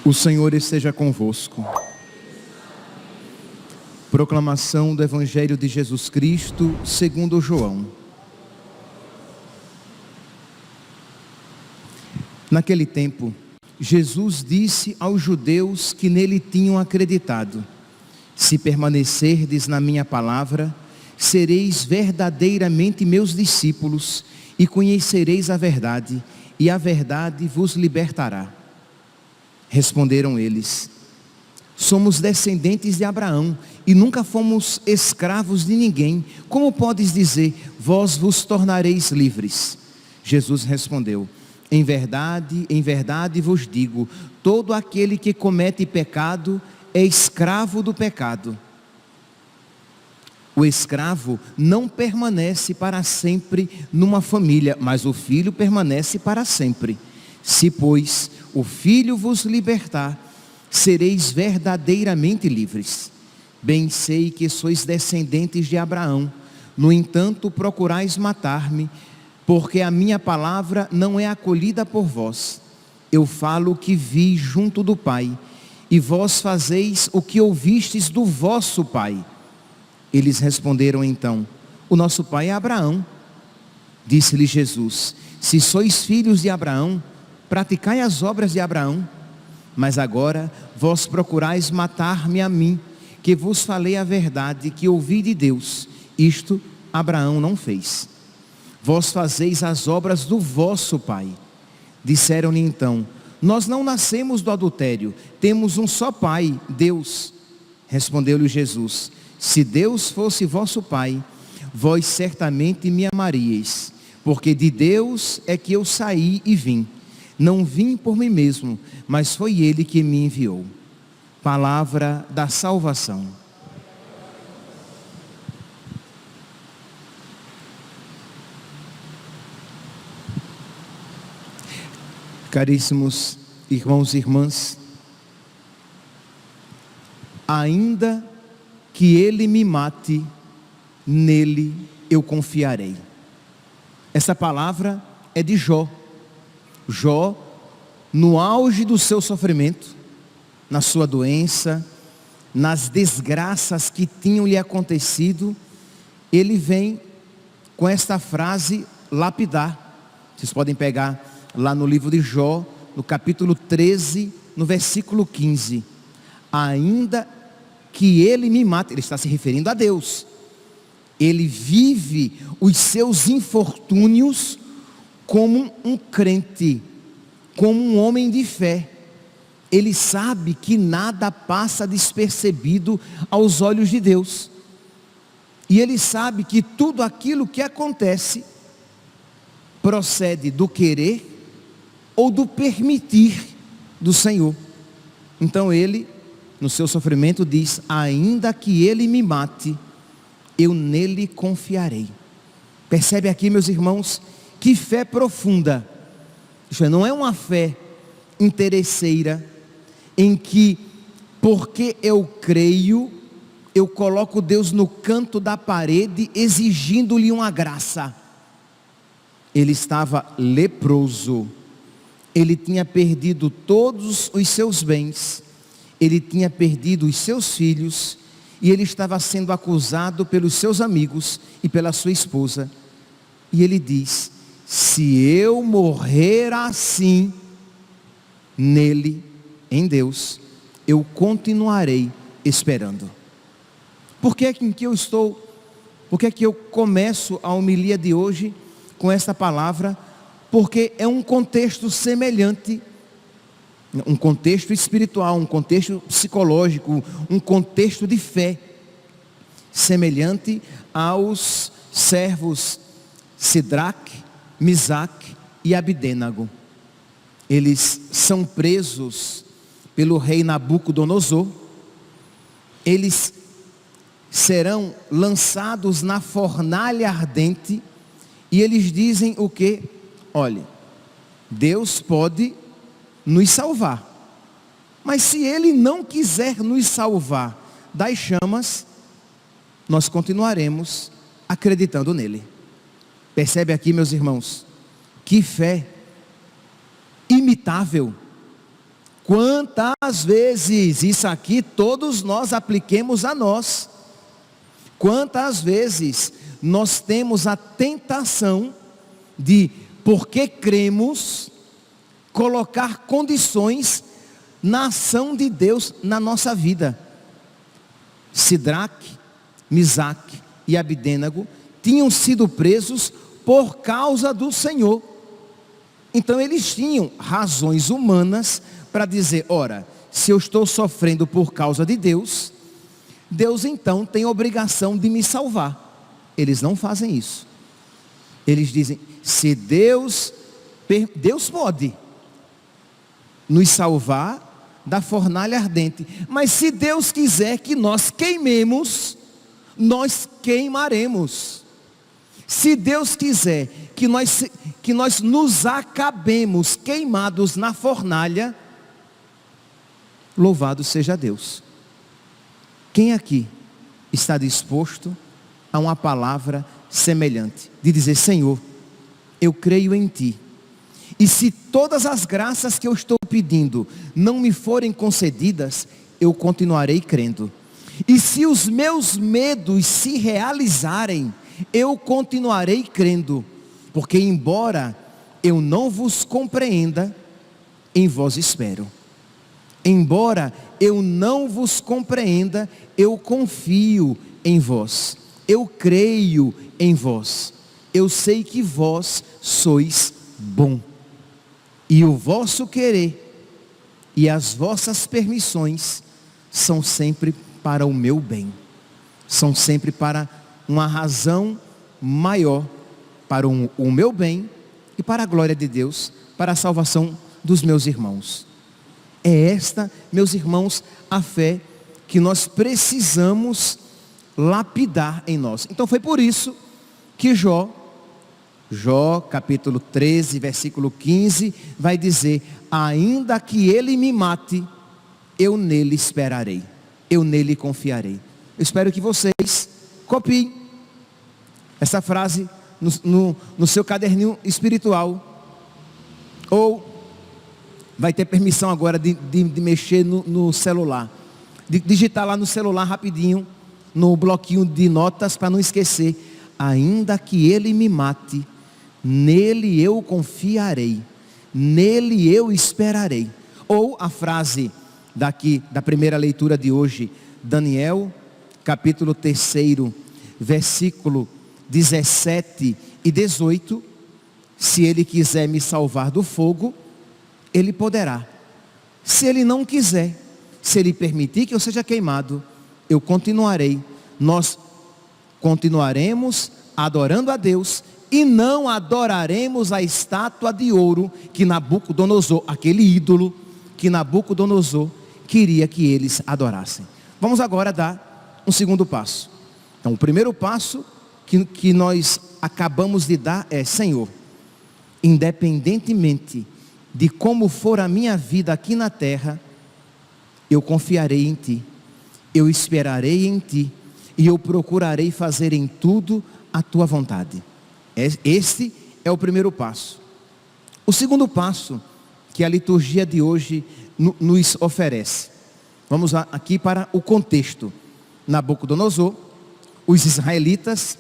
O Senhor esteja convosco. Proclamação do Evangelho de Jesus Cristo segundo João. Naquele tempo, Jesus disse aos judeus que nele tinham acreditado: se permanecerdes na minha palavra, sereis verdadeiramente meus discípulos e conhecereis a verdade, e a verdade vos libertará. Responderam eles: somos descendentes de Abraão e nunca fomos escravos de ninguém. Como podes dizer, vós vos tornareis livres? Jesus respondeu: em verdade vos digo, todo aquele que comete pecado é escravo do pecado. O escravo não permanece para sempre numa família, mas o filho permanece para sempre. Se, pois, o Filho vos libertar, sereis verdadeiramente livres. Bem sei que sois descendentes de Abraão, no entanto procurais matar-me, porque a minha palavra não é acolhida por vós. Eu falo o que vi junto do Pai, e vós fazeis o que ouvistes do vosso pai. Eles responderam então: o nosso pai é Abraão. Disse-lhe Jesus: se sois filhos de Abraão, praticai as obras de Abraão. Mas agora vós procurais matar-me a mim, que vos falei a verdade que ouvi de Deus. Isto Abraão não fez. Vós fazeis as obras do vosso pai. Disseram-lhe então: nós não nascemos do adultério, temos um só pai, Deus. Respondeu-lhe Jesus: se Deus fosse vosso pai, vós certamente me amaríeis, porque de Deus é que eu saí e vim. Não vim por mim mesmo, mas foi Ele que me enviou. Palavra da salvação. Caríssimos irmãos e irmãs, ainda que Ele me mate, nele eu confiarei. Essa palavra é de Jó. Jó, no auge do seu sofrimento, na sua doença, nas desgraças que tinham lhe acontecido, ele vem com esta frase lapidar. Vocês podem pegar lá no livro de Jó, no capítulo 13, no versículo 15. Ainda que ele me mate, ele está se referindo a Deus. Ele vive os seus infortúnios como um crente, como um homem de fé. Ele sabe que nada passa despercebido aos olhos de Deus. E ele sabe que tudo aquilo que acontece procede do querer ou do permitir do Senhor. Então ele, no seu sofrimento, diz: ainda que ele me mate, eu nele confiarei. Percebe aqui, meus irmãos, que fé profunda. Isso não é uma fé interesseira, em que, porque eu creio, eu coloco Deus no canto da parede, exigindo-lhe uma graça. Ele estava leproso, ele tinha perdido todos os seus bens, ele tinha perdido os seus filhos, e ele estava sendo acusado pelos seus amigos e pela sua esposa. E ele diz: se eu morrer assim, nele, em Deus, eu continuarei esperando. Por que que eu começo a homilia de hoje com esta palavra? Porque é um contexto semelhante, um contexto espiritual, um contexto psicológico, um contexto de fé, semelhante aos servos Sidraque, Misaque e Abdênago. Eles são presos pelo rei Nabucodonosor. Eles serão lançados na fornalha ardente. E eles dizem o quê? Olha, Deus pode nos salvar. Mas se Ele não quiser nos salvar das chamas, nós continuaremos acreditando nele. Percebe aqui, meus irmãos, que fé imitável. Quantas vezes isso aqui todos nós apliquemos a nós. Quantas vezes nós temos a tentação de, porque cremos, colocar condições na ação de Deus na nossa vida. Sidraque, Misaque e Abidênago tinham sido presos por causa do Senhor. Então eles tinham razões humanas para dizer, ora, se eu estou sofrendo por causa de Deus, Deus então tem a obrigação de me salvar. Eles não fazem isso. Eles dizem, se Deus pode nos salvar da fornalha ardente, mas se Deus quiser que nós queimemos, nós queimaremos. Se Deus quiser que nós nos acabemos queimados na fornalha, louvado seja Deus. Quem aqui está disposto a uma palavra semelhante, de dizer, Senhor, eu creio em Ti, e se todas as graças que eu estou pedindo não me forem concedidas, eu continuarei crendo, e se os meus medos se realizarem, eu continuarei crendo, porque embora eu não vos compreenda, em vós espero. Embora eu não vos compreenda, eu confio em vós, eu creio em vós, eu sei que vós sois bom, e o vosso querer e as vossas permissões são sempre para o meu bem, são sempre para uma razão maior, para o meu bem e para a glória de Deus, para a salvação dos meus irmãos. É esta, meus irmãos, a fé que nós precisamos lapidar em nós. Então foi por isso que Jó capítulo 13, versículo 15, vai dizer, ainda que ele me mate, eu nele esperarei, eu nele confiarei. Eu espero que vocês copiem essa frase no seu caderninho espiritual, ou vai ter permissão agora de mexer no celular, de digitar lá no celular rapidinho, no bloquinho de notas, para não esquecer, ainda que ele me mate, nele eu confiarei, nele eu esperarei. Ou a frase daqui, da primeira leitura de hoje, Daniel, capítulo 3, versículo 17 e 18, se ele quiser me salvar do fogo, ele poderá. Se ele não quiser, se ele permitir que eu seja queimado, eu continuarei. Nós continuaremos adorando a Deus e não adoraremos a estátua de ouro que Nabucodonosor, aquele ídolo que Nabucodonosor queria que eles adorassem. Vamos agora dar um segundo passo. Então, o primeiro passo que nós acabamos de dar é, Senhor, independentemente de como for a minha vida aqui na terra, eu confiarei em Ti, eu esperarei em Ti, e eu procurarei fazer em tudo a Tua vontade. Este é o primeiro passo. O segundo passo que a liturgia de hoje nos oferece. Vamos aqui para o contexto. Nabucodonosor, os israelitas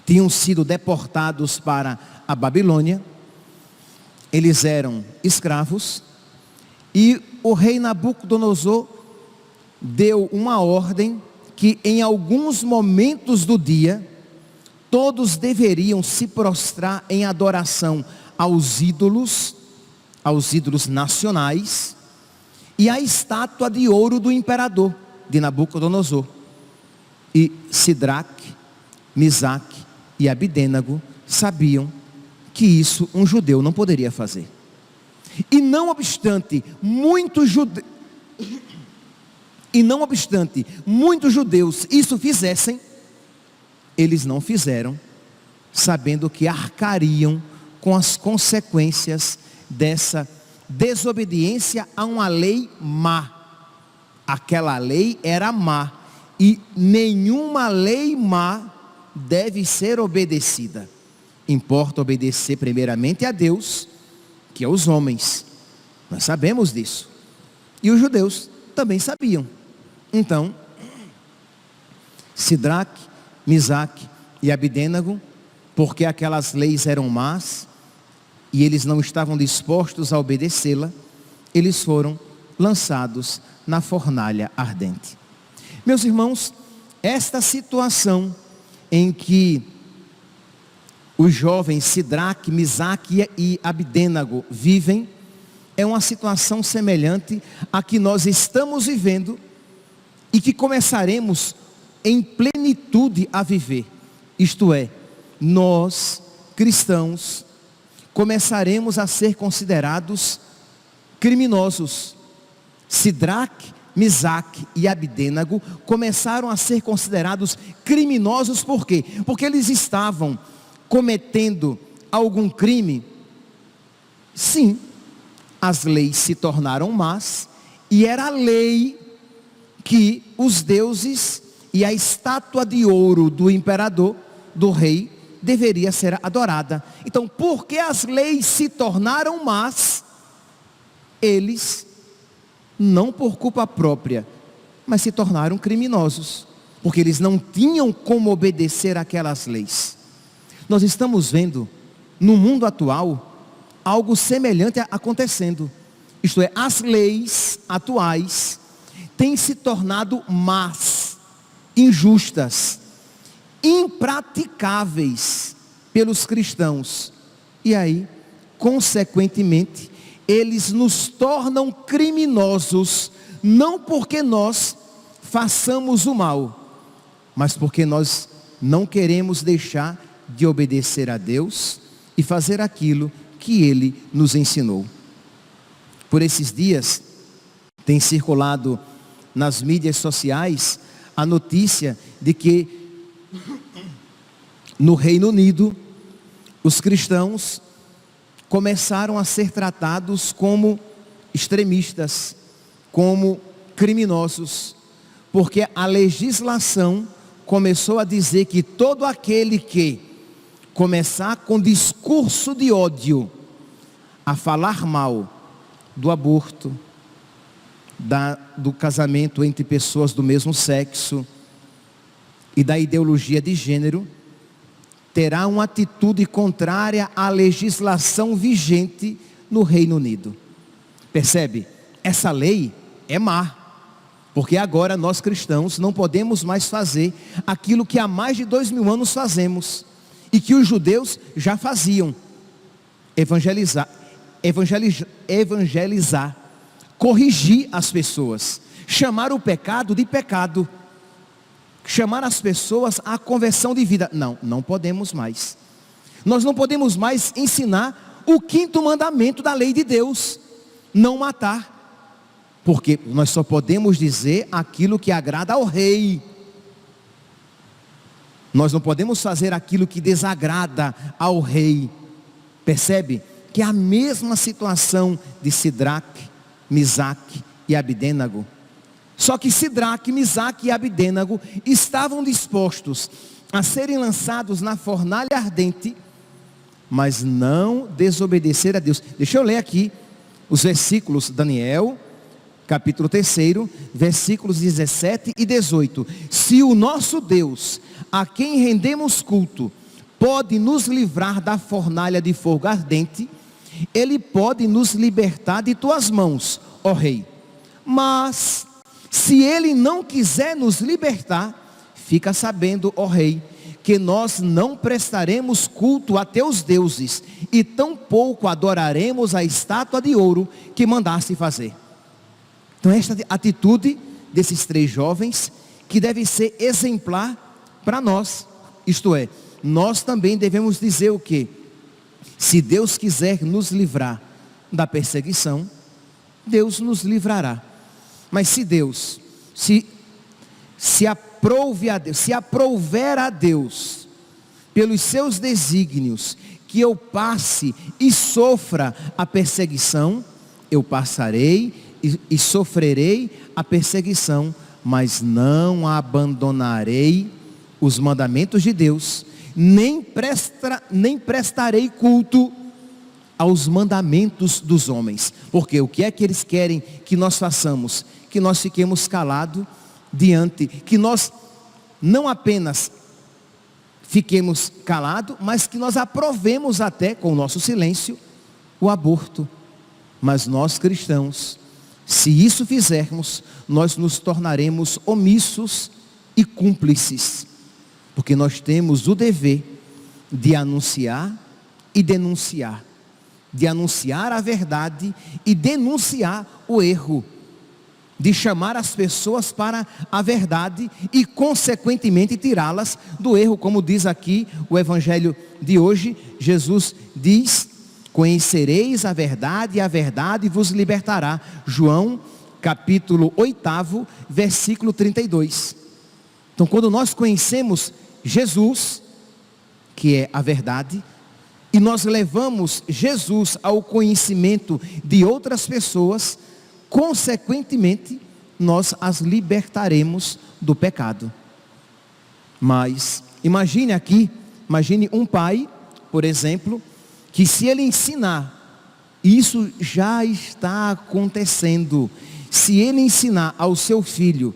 tinham sido deportados para a Babilônia. Eles eram escravos, e o rei Nabucodonosor deu uma ordem que em alguns momentos do dia, todos deveriam se prostrar em adoração aos ídolos nacionais, e à estátua de ouro do imperador, de Nabucodonosor. E Sidraque, Misaque e Abidênago sabiam que isso um judeu não poderia fazer. E não obstante muitos judeus isso fizessem, eles não fizeram, sabendo que arcariam com as consequências desobediência a uma lei má. Aquela lei era má, e nenhuma lei má deve ser obedecida. Importa obedecer primeiramente a Deus, que aos homens. Nós sabemos disso. E os judeus também sabiam. Então, Sidraque, Misaque e Abidênago, porque aquelas leis eram más e eles não estavam dispostos a obedecê-la, eles foram lançados na fornalha ardente. Meus irmãos, esta situação em que os jovens Sidraque, Misaque e Abidênago vivem é uma situação semelhante à que nós estamos vivendo e que começaremos em plenitude a viver. Isto é, nós, cristãos, começaremos a ser considerados criminosos. Sidraque, Misaque e Abidênago começaram a ser considerados criminosos. Por quê? Porque eles estavam cometendo algum crime. Sim, as leis se tornaram más, e era a lei que os deuses e a estátua de ouro do imperador, do rei, deveria ser adorada. Então, porque as leis se tornaram más, eles, não por culpa própria, mas se tornaram criminosos, porque eles não tinham como obedecer aquelas leis. Nós estamos vendo, no mundo atual, algo semelhante acontecendo. Isto é, as leis atuais têm se tornado más, injustas, impraticáveis pelos cristãos. E aí, consequentemente, eles nos tornam criminosos, não porque nós façamos o mal, mas porque nós não queremos deixar de obedecer a Deus e fazer aquilo que Ele nos ensinou. Por esses dias, tem circulado nas mídias sociais a notícia de que no Reino Unido, os cristãos começaram a ser tratados como extremistas, como criminosos, porque a legislação começou a dizer que todo aquele que começar com discurso de ódio a falar mal do aborto, do casamento entre pessoas do mesmo sexo e da ideologia de gênero, terá uma atitude contrária à legislação vigente no Reino Unido. Percebe? Essa lei é má, porque agora nós cristãos não podemos mais fazer aquilo que há mais de 2000 anos fazemos, e que os judeus já faziam: evangelizar, corrigir as pessoas, chamar o pecado de pecado, chamar as pessoas à conversão de vida. Não podemos mais. Nós não podemos mais ensinar o 5º mandamento da lei de Deus: não matar, porque nós só podemos dizer aquilo que agrada ao rei. Nós não podemos fazer aquilo que desagrada ao rei. Percebe? Que é a mesma situação de Sidraque, Misaque e Abidênago. Só que Sidraque, Misaque e Abidênago estavam dispostos a serem lançados na fornalha ardente, mas não desobedecer a Deus. Deixa eu ler aqui os versículos, Daniel, capítulo 3, versículos 17 e 18. Se o nosso Deus, a quem rendemos culto, pode nos livrar da fornalha de fogo ardente, Ele pode nos libertar de tuas mãos, ó rei. Mas se Ele não quiser nos libertar, fica sabendo, ó rei, que nós não prestaremos culto a teus deuses, e tampouco adoraremos a estátua de ouro que mandaste fazer. Então esta atitude desses 3 jovens, que deve ser exemplar para nós. Isto é, nós também devemos dizer o quê? Se Deus quiser nos livrar da perseguição, Deus nos livrará. Mas se Deus, se aprouver a Deus, pelos seus desígnios, que eu passe e sofra a perseguição, eu passarei e sofrerei a perseguição, mas não abandonarei os mandamentos de Deus, nem prestarei culto aos mandamentos dos homens. Porque o que é que eles querem que nós façamos? Que nós fiquemos calados diante, que nós não apenas fiquemos calados, mas que nós aprovemos até com o nosso silêncio o aborto. Mas nós cristãos, se isso fizermos, nós nos tornaremos omissos e cúmplices, porque nós temos o dever de anunciar e denunciar, de anunciar a verdade e denunciar o erro, de chamar as pessoas para a verdade e consequentemente tirá-las do erro, como diz aqui o evangelho de hoje. Jesus diz: conhecereis a verdade e a verdade vos libertará. João capítulo 8, versículo 32. Então, quando nós conhecemos Jesus, que é a verdade, e nós levamos Jesus ao conhecimento de outras pessoas, consequentemente, nós as libertaremos do pecado. Mas, imagine um pai, por exemplo, que se ele ensinar, isso já está acontecendo, se ele ensinar ao seu filho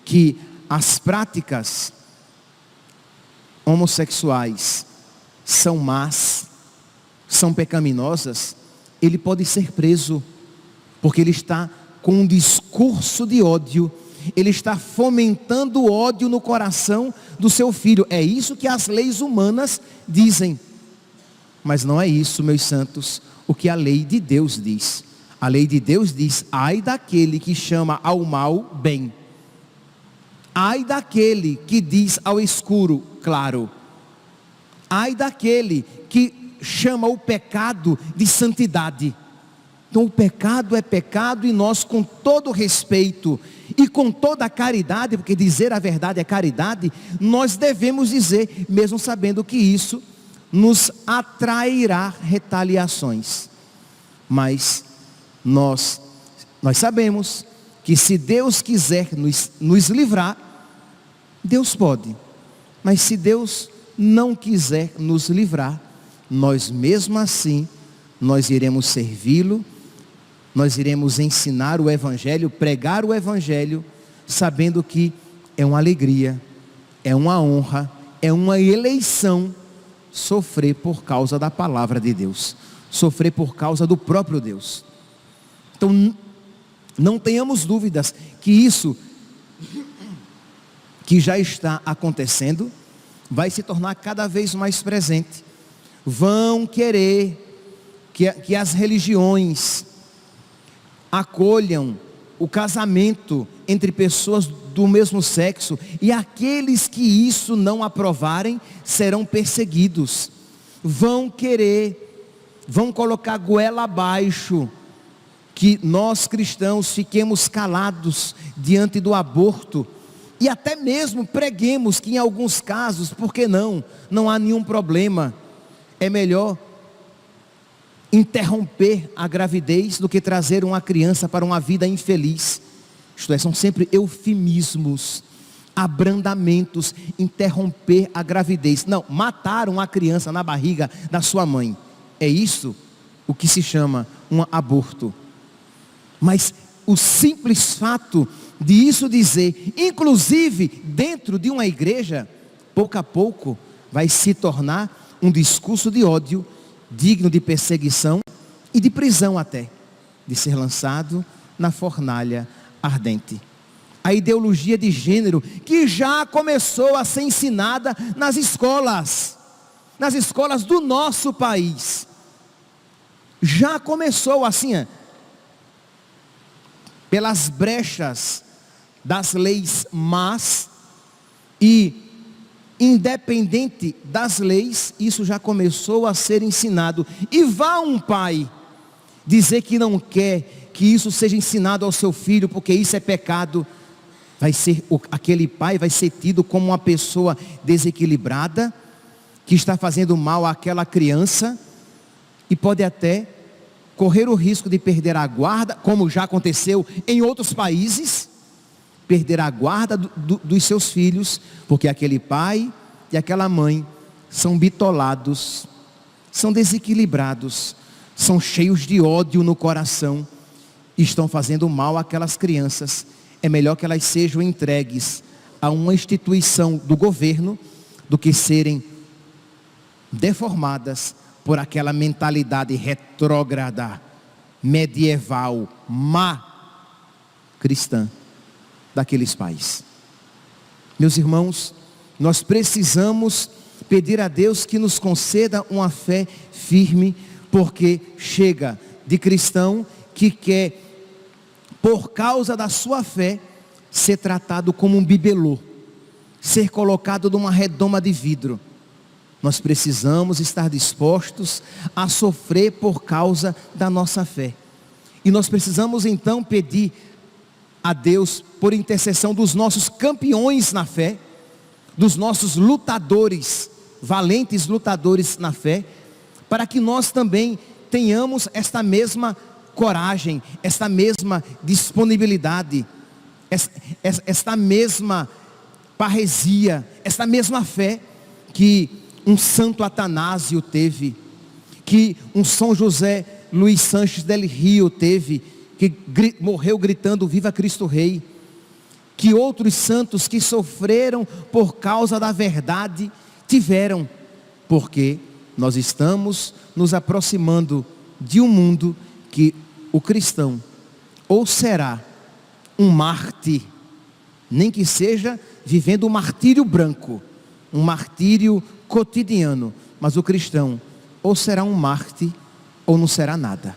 que as práticas homossexuais são más, são pecaminosas, ele pode ser preso, porque ele está com um discurso de ódio, ele está fomentando o ódio no coração do seu filho. É isso que as leis humanas dizem, mas não é isso, meus santos, o que a lei de Deus diz. A lei de Deus diz: ai daquele que chama ao mal bem, ai daquele que diz ao escuro claro, ai daquele que chama o pecado de santidade. Então o pecado é pecado, e nós, com todo respeito e com toda a caridade, porque dizer a verdade é caridade, nós devemos dizer, mesmo sabendo que isso nos atrairá retaliações. Mas nós sabemos que se Deus quiser nos livrar, Deus pode. Mas se Deus não quiser nos livrar, nós mesmo assim, nós iremos servi-lo, nós iremos ensinar o Evangelho, pregar o Evangelho, sabendo que é uma alegria, é uma honra, é uma eleição sofrer por causa da palavra de Deus, sofrer por causa do próprio Deus. Então, não tenhamos dúvidas que isso que já está acontecendo vai se tornar cada vez mais presente. Vão querer que as religiões acolham o casamento entre pessoas do mesmo sexo, e aqueles que isso não aprovarem serão perseguidos. Vão colocar goela abaixo que nós cristãos fiquemos calados diante do aborto, e até mesmo preguemos que em alguns casos, por que não há nenhum problema, é melhor interromper a gravidez do que trazer uma criança para uma vida infeliz. Isto é, são sempre eufemismos, abrandamentos. Interromper a gravidez, não, matar uma criança na barriga da sua mãe, é isso o que se chama um aborto. Mas o simples fato de isso dizer, inclusive dentro de uma igreja, pouco a pouco vai se tornar um discurso de ódio, digno de perseguição e de prisão até, de ser lançado na fornalha ardente. A ideologia de gênero que já começou a ser ensinada nas escolas do nosso país, já começou assim, pelas brechas das leis más, e independente das leis, isso já começou a ser ensinado. E vá um pai dizer que não quer que isso seja ensinado ao seu filho, porque isso é pecado, aquele pai vai ser tido como uma pessoa desequilibrada, que está fazendo mal àquela criança, e pode até correr o risco de perder a guarda, como já aconteceu em outros países, perder a guarda dos seus filhos, porque aquele pai e aquela mãe são bitolados, são desequilibrados, são cheios de ódio no coração, e estão fazendo mal àquelas crianças. É melhor que elas sejam entregues a uma instituição do governo, do que serem deformadas por aquela mentalidade retrógrada, medieval, má, cristã, daqueles pais. Meus irmãos, nós precisamos pedir a Deus que nos conceda uma fé firme, porque chega de cristão que quer, por causa da sua fé, ser tratado como um bibelô, ser colocado numa redoma de vidro. Nós precisamos estar dispostos a sofrer por causa da nossa fé. E nós precisamos então pedir a Deus, por intercessão dos nossos campeões na fé, dos nossos lutadores, valentes lutadores na fé, para que nós também tenhamos esta mesma coragem, esta mesma disponibilidade, esta mesma parresia, esta mesma fé que um Santo Atanásio teve, que um São José Luiz Sanches del Rio teve, que morreu gritando viva Cristo Rei, que outros santos que sofreram por causa da verdade tiveram, porque nós estamos nos aproximando de um mundo que o cristão ou será um mártir, nem que seja vivendo um martírio branco, um martírio cotidiano, mas o cristão ou será um mártir ou não será nada.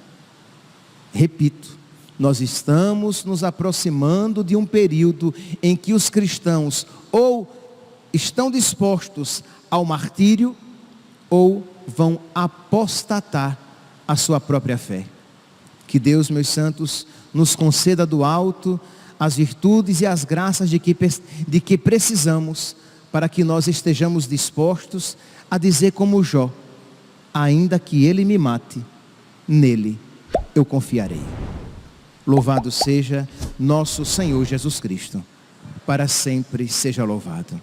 Repito, nós estamos nos aproximando de um período em que os cristãos ou estão dispostos ao martírio ou vão apostatar a sua própria fé. Que Deus, meus santos, nos conceda do alto as virtudes e as graças de que precisamos, para que nós estejamos dispostos a dizer como Jó: ainda que ele me mate, nele eu confiarei. Louvado seja nosso Senhor Jesus Cristo, para sempre seja louvado.